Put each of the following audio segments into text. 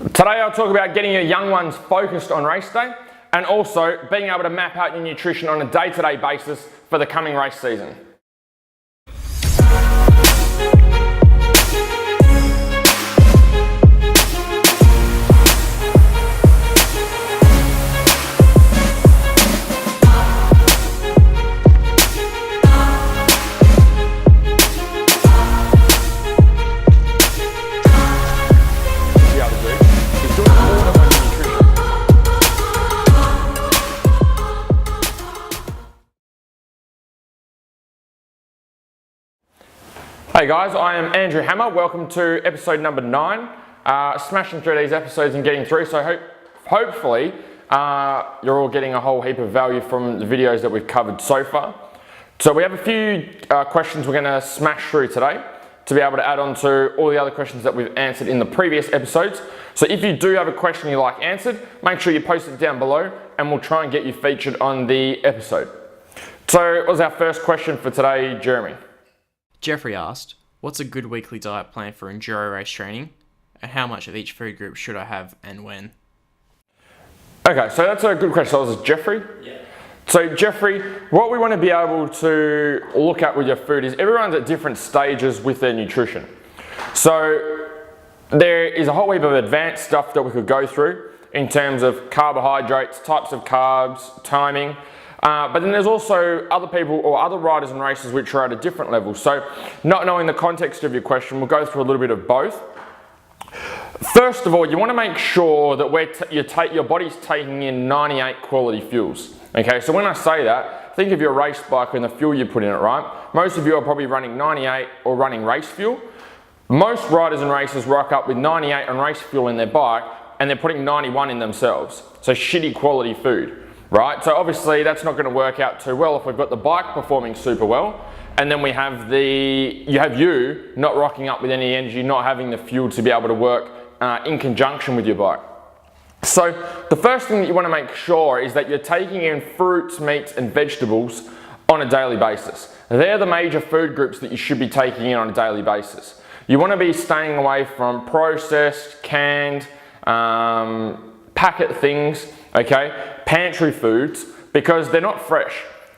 Today I'll talk about getting your young ones focused on race day and also being able to map out your nutrition on a day-to-day basis for the coming race season. Hey guys, I am Andrew Hammer. Welcome to episode number 9. Smashing through these episodes and getting through, so hopefully you're all getting a whole heap of value from the videos that we've covered so far. So we have a few questions we're going to smash through today to be able to add on to all the other questions that we've answered in the previous episodes. So if you do have a question you like answered, make sure you post it down below and we'll try and get you featured on the episode. So what was our first question for today, Jeremy? Jeffrey asked, what's a good weekly diet plan for enduro race training, and how much of each food group should I have and when? Okay, so that's a good question. So this is Jeffrey? Yeah. So Jeffrey, what we want to be able to look at with your food is everyone's at different stages with their nutrition. So there is a whole heap of advanced stuff that we could go through in terms of carbohydrates, types of carbs, timing. But then there's also other people or other riders and racers which are at a different level. So not knowing the context of your question, we'll go through a little bit of both. First of all, you want to make sure that your body's taking in 98 quality fuels. Okay, so when I say that, think of your race bike and the fuel you put in it, right? Most of you are probably running 98 or running race fuel. Most riders and racers rock up with 98 on race fuel in their bike and they're putting 91 in themselves. So shitty quality food. Right, so obviously that's not going to work out too well if we've got the bike performing super well, and then we have you not rocking up with any energy, not having the fuel to be able to work in conjunction with your bike. So the first thing that you want to make sure is that you're taking in fruits, meats, and vegetables on a daily basis. They're the major food groups that you should be taking in on a daily basis. You want to be staying away from processed, canned, packet things, okay, pantry foods, because they're not fresh.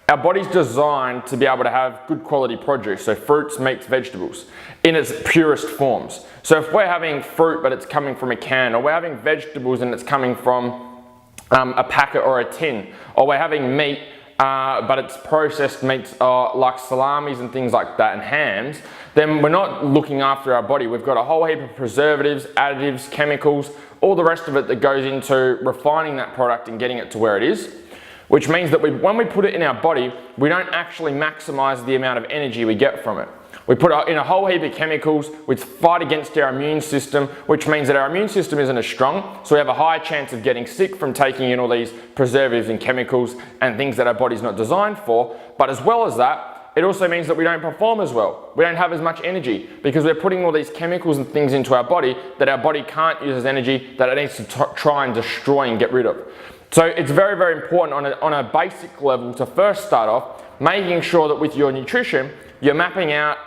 Our body's designed to be able to have good quality produce, so fruits, meats, vegetables, in its purest forms. So if we're having fruit but it's coming from a can, or we're having vegetables and it's coming from a packet or a tin, or we're having meat but it's processed meats like salamis and things like that and hams, then we're not looking after our body. We've got a whole heap of preservatives, additives, chemicals, all the rest of it that goes into refining that product and getting it to where it is, which means that when we put it in our body, we don't actually maximize the amount of energy we get from it. We put in a whole heap of chemicals which fight against our immune system, which means that our immune system isn't as strong, so we have a higher chance of getting sick from taking in all these preservatives and chemicals and things that our body's not designed for. But as well as that, it also means that we don't perform as well. We don't have as much energy because we're putting all these chemicals and things into our body that our body can't use as energy, that it needs to try and destroy and get rid of. So it's very, very important on a basic level to first start off making sure that with your nutrition, you're mapping out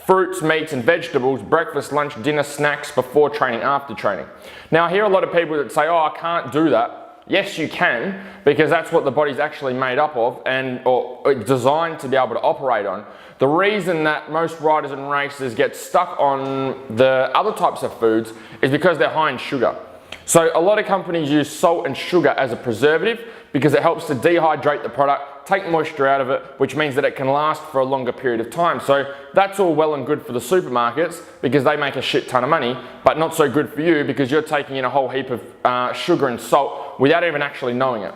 fruits, meats and vegetables, breakfast, lunch, dinner, snacks, before training, after training. Now I hear a lot of people that say, oh, I can't do that. Yes, you can, because that's what the body's actually made up of or designed to be able to operate on. The reason that most riders and racers get stuck on the other types of foods is because they're high in sugar. So a lot of companies use salt and sugar as a preservative because it helps to dehydrate the product, take moisture out of it, which means that it can last for a longer period of time. So that's all well and good for the supermarkets because they make a shit ton of money, but not so good for you because you're taking in a whole heap of sugar and salt without even actually knowing it.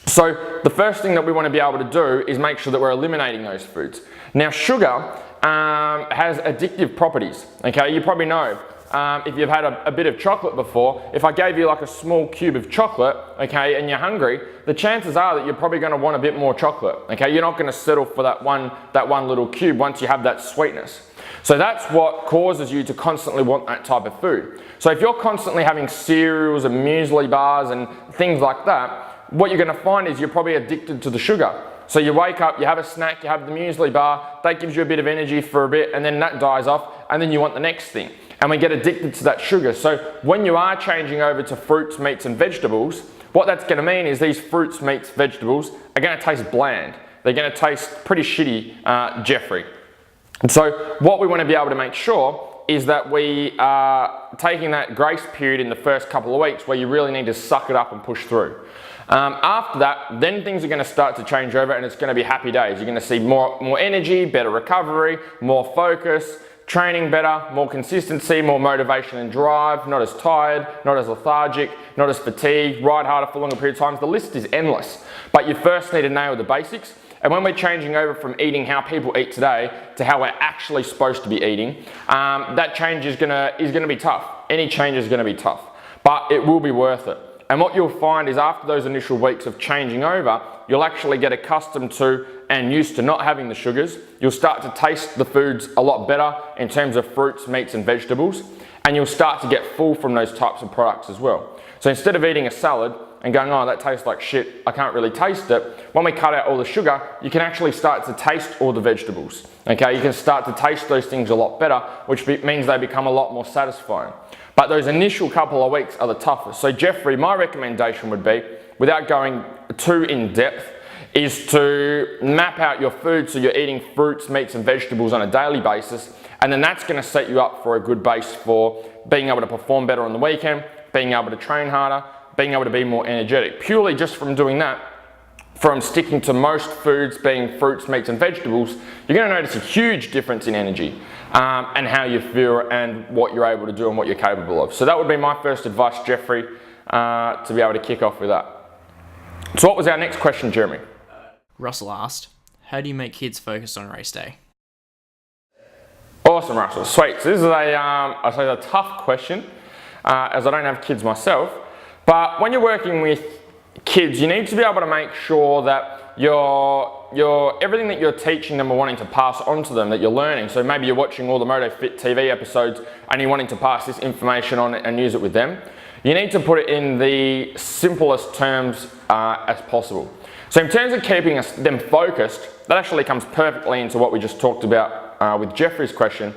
So the first thing that we want to be able to do is make sure that we're eliminating those foods. Now sugar has addictive properties, okay? You probably know. If you've had a bit of chocolate before, if I gave you like a small cube of chocolate, okay, and you're hungry, the chances are that you're probably going to want a bit more chocolate, okay? You're not going to settle for that one little cube once you have that sweetness. So that's what causes you to constantly want that type of food. So if you're constantly having cereals and muesli bars and things like that, what you're going to find is you're probably addicted to the sugar. So you wake up, you have a snack, you have the muesli bar, that gives you a bit of energy for a bit, and then that dies off, and then you want the next thing. and we get addicted to that sugar. So when you are changing over to fruits, meats and vegetables, what that's going to mean is these fruits, meats, vegetables are going to taste bland. They're going to taste pretty shitty, Jeffrey. And so what we want to be able to make sure is that we are taking that grace period in the first couple of weeks where you really need to suck it up and push through. After that, then things are going to start to change over and it's going to be happy days. You're going to see more energy, better recovery, more focus, training better, more consistency, more motivation and drive, not as tired, not as lethargic, not as fatigued, ride harder for longer periods of time. The list is endless, but you first need to nail the basics. And when we're changing over from eating how people eat today to how we're actually supposed to be eating, that change is gonna be tough. Any change is gonna be tough, but it will be worth it. And what you'll find is after those initial weeks of changing over, you'll actually get accustomed to and used to not having the sugars. You'll start to taste the foods a lot better in terms of fruits, meats and vegetables, and you'll start to get full from those types of products as well. So instead of eating a salad and going, oh, that tastes like shit, I can't really taste it, when we cut out all the sugar, you can actually start to taste all the vegetables. Okay, you can start to taste those things a lot better, which means they become a lot more satisfying. But those initial couple of weeks are the toughest. So Jeffrey, my recommendation would be, without going too in depth, is to map out your food so you're eating fruits, meats and vegetables on a daily basis, and then that's going to set you up for a good base for being able to perform better on the weekend, being able to train harder, being able to be more energetic. Purely just from doing that, from sticking to most foods being fruits, meats and vegetables, you're going to notice a huge difference in energy and how you feel and what you're able to do and what you're capable of. So that would be my first advice, Jeffrey, to be able to kick off with that. So what was our next question, Jeremy? Russell asked, how do you make kids focus on race day? Awesome, Russell. Sweet. So this is I say a tough question, as I don't have kids myself. But when you're working with kids, you need to be able to make sure that everything that you're teaching them or wanting to pass on to them that you're learning. So maybe you're watching all the MotoFit TV episodes and you're wanting to pass this information on and use it with them. You need to put it in the simplest terms as possible. So in terms of keeping them focused, that actually comes perfectly into what we just talked about with Jeffrey's question,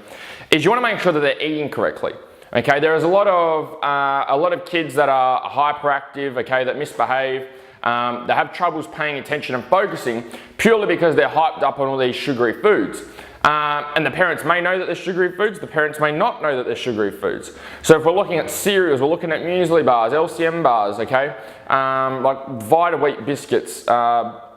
is you want to make sure that they're eating correctly. Okay, there is a lot of kids that are hyperactive, okay, that misbehave. They have troubles paying attention and focusing purely because they're hyped up on all these sugary foods. And the parents may know that they're sugary foods, the parents may not know that they're sugary foods. So if we're looking at cereals, we're looking at muesli bars, LCM bars, okay, like Vita wheat biscuits,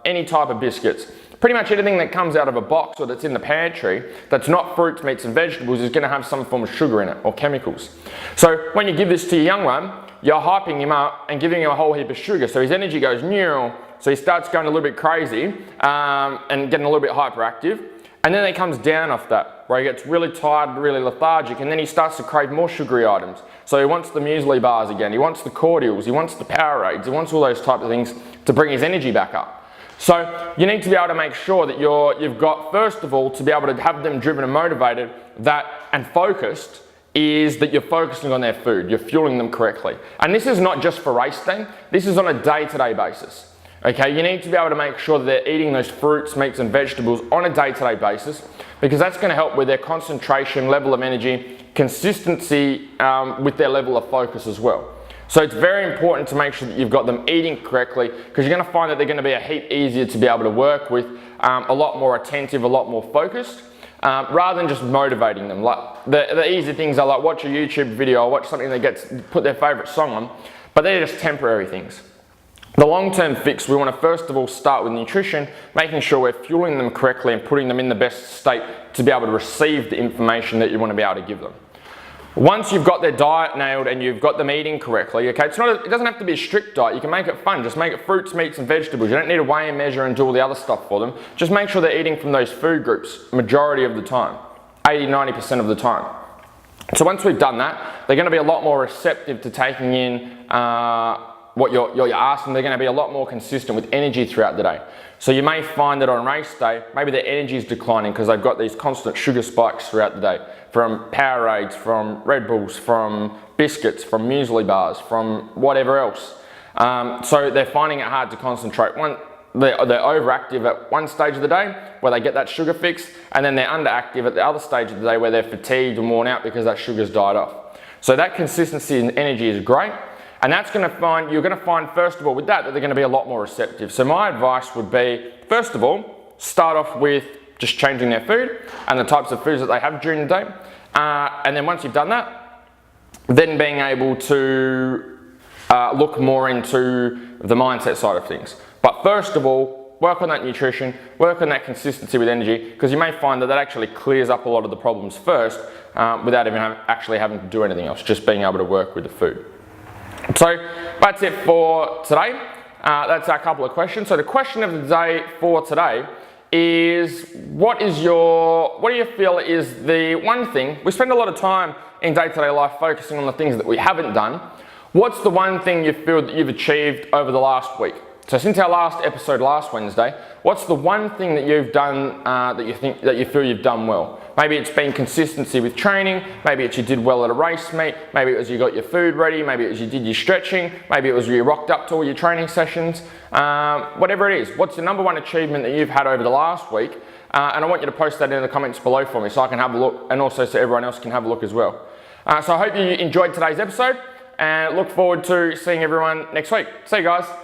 any type of biscuits. Pretty much anything that comes out of a box or that's in the pantry that's not fruits, meats and vegetables is going to have some form of sugar in it or chemicals. So when you give this to your young one, you're hyping him up and giving him a whole heap of sugar. So his energy goes new, so he starts going a little bit crazy and getting a little bit hyperactive. And then he comes down off that, where he gets really tired, really lethargic, and then he starts to crave more sugary items. So he wants the muesli bars again, he wants the cordials, he wants the Powerades, he wants all those type of things to bring his energy back up. So you need to be able to make sure that you've got, first of all, to be able to have them driven and motivated and focused, is that you're focusing on their food, you're fueling them correctly. And this is not just for race day, this is on a day-to-day basis. Okay, you need to be able to make sure that they're eating those fruits, meats and vegetables on a day-to-day basis, because that's going to help with their concentration, level of energy, consistency with their level of focus as well. So it's very important to make sure that you've got them eating correctly, because you're going to find that they're going to be a heap easier to be able to work with, a lot more attentive, a lot more focused, rather than just motivating them. Like the easy things are like watch a YouTube video or watch something that gets put their favourite song on, but they're just temporary things. The long-term fix, we want to first of all start with nutrition, making sure we're fueling them correctly and putting them in the best state to be able to receive the information that you want to be able to give them. Once you've got their diet nailed and you've got them eating correctly, okay, it doesn't have to be a strict diet, you can make it fun, just make it fruits, meats and vegetables. You don't need to weigh and measure and do all the other stuff for them. Just make sure they're eating from those food groups majority of the time, 80-90% of the time. So once we've done that, they're going to be a lot more receptive to taking in what you're asking. They're going to be a lot more consistent with energy throughout the day. So you may find that on race day, maybe their energy is declining because they've got these constant sugar spikes throughout the day, from Powerades, from Red Bulls, from biscuits, from muesli bars, from whatever else. So they're finding it hard to concentrate. they're overactive at one stage of the day where they get that sugar fix, and then they're underactive at the other stage of the day where they're fatigued and worn out because that sugar's died off. So that consistency and energy is great, and that's you're gonna find first of all with that they're gonna be a lot more receptive. So my advice would be, first of all, start off with just changing their food and the types of foods that they have during the day. And then once you've done that, then being able to look more into the mindset side of things. But first of all, work on that nutrition, work on that consistency with energy, because you may find that actually clears up a lot of the problems first without even actually having to do anything else, just being able to work with the food. So that's it for today. That's our couple of questions. So the question of the day for today is, what do you feel is the one thing, we spend a lot of time in day-to-day life focusing on the things that we haven't done. What's the one thing you feel that you've achieved over the last week? So since our last episode last Wednesday, what's the one thing that you've done that you feel you've done well? Maybe it's been consistency with training, maybe it's you did well at a race meet, maybe it was you got your food ready, maybe it was you did your stretching, maybe it was you rocked up to all your training sessions, whatever it is. What's the number one achievement that you've had over the last week? And I want you to post that in the comments below for me so I can have a look, and also so everyone else can have a look as well. So I hope you enjoyed today's episode, and look forward to seeing everyone next week. See you guys.